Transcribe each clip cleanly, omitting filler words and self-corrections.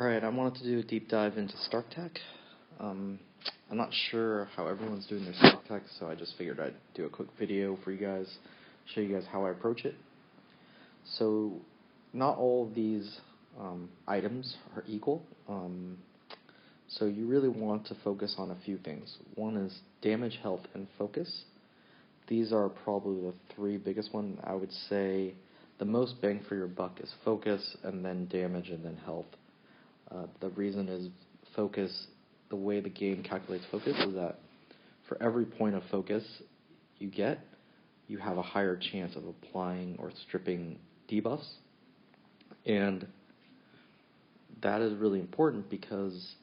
Alright, I wanted to do a deep dive into Stark Tech. I'm not sure how everyone's doing their Stark Tech, so I just figured I'd do a quick video for you guys, show you guys how I approach it. So, not all of these items are equal, so you really want to focus on a few things. One is damage, health, and focus. These are probably the three biggest ones. I would say the most bang for your buck is focus, and then damage, and then health. The reason is focus, the way the game calculates focus is that for every point of focus you get, you have a higher chance of applying or stripping debuffs. And that is really important because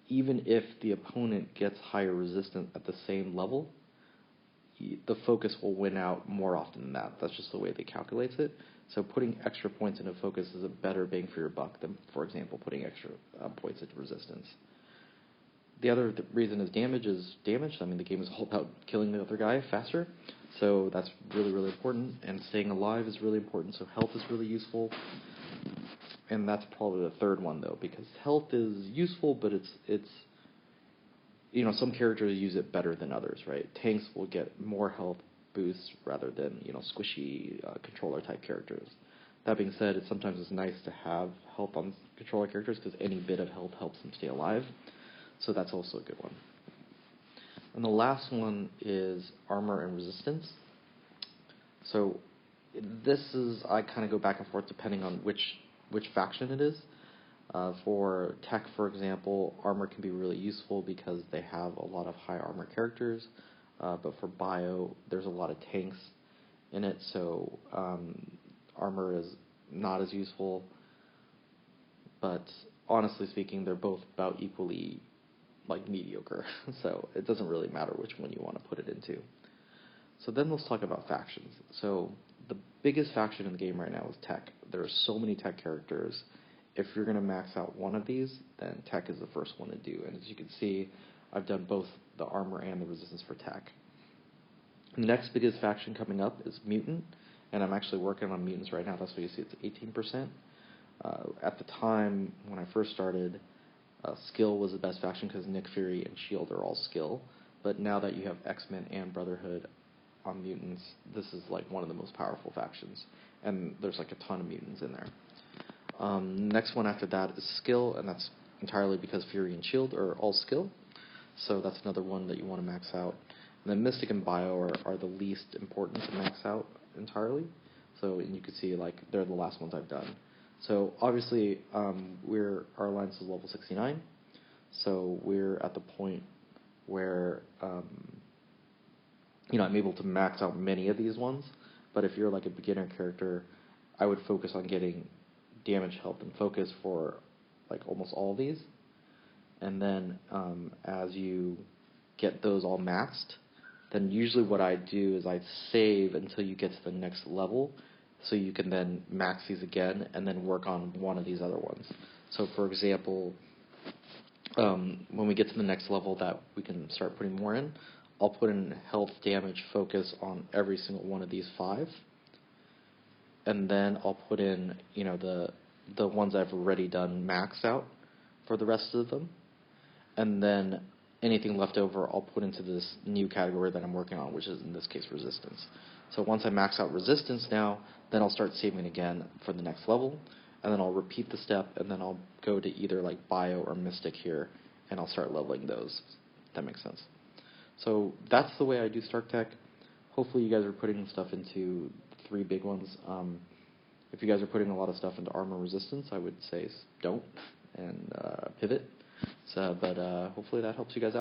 even if the opponent gets higher resistance at the same level, the focus will win out more often than that. That's just the way they calculate it. So putting extra points into focus is a better bang for your buck than, for example, putting extra points into resistance. The other reason is damage I mean, the game is all about killing the other guy faster, so that's really, really important. And staying alive is really important, so health is really useful. And that's probably the third one, though, because health is useful, but it's you know, some characters use it better than others, right? Tanks will get more health boosts rather than, you know, squishy controller type characters. That being said, sometimes it's nice to have health on controller characters because any bit of health helps them stay alive. So that's also a good one. And the last one is armor and resistance. So this is, I kind of go back and forth depending on which faction it is. For tech, for example, armor can be really useful because they have a lot of high armor characters, but for bio, there's a lot of tanks in it, so armor is not as useful, but honestly speaking, they're both about equally mediocre, so it doesn't really matter which one you want to put it into. So then let's talk about factions. So the biggest faction in the game right now is tech. There are so many tech characters. If you're going to max out one of these, then tech is the first one to do. And as you can see, I've done both the armor and the resistance for tech. The next biggest faction coming up is Mutant, and I'm actually working on Mutants right now. That's why you see it's 18%. At the time, when I first started, Skill was the best faction because Nick Fury and S.H.I.E.L.D. are all Skill. But now that you have X-Men and Brotherhood on Mutants, this is one of the most powerful factions. And there's a ton of Mutants in there. Next one after that is Skill, and that's entirely because Fury and S.H.I.E.L.D. are all Skill. So that's another one that you want to max out. And then Mystic and Bio are the least important to max out entirely. So you can see they're the last ones I've done. So obviously our alliance is level 69. So we're at the point where I'm able to max out many of these ones. But if you're a beginner character, I would focus on getting damage, health, and focus for almost all of these. And then as you get those all maxed, then usually what I do is I save until you get to the next level so you can then max these again and then work on one of these other ones. So for example, when we get to the next level that we can start putting more in, I'll put in health, damage, focus on every single one of these 5. And then I'll put in, the ones I've already done maxed out for the rest of them. And then anything left over, I'll put into this new category that I'm working on, which is, in this case, resistance. So once I max out resistance now, then I'll start saving again for the next level. And then I'll repeat the step, and then I'll go to either Bio or Mystic here, and I'll start leveling those, if that makes sense. So that's the way I do Stark Tech. Hopefully you guys are putting stuff into 3 big ones. If you guys are putting a lot of stuff into armor resistance, I would say don't and pivot. But hopefully that helps you guys out.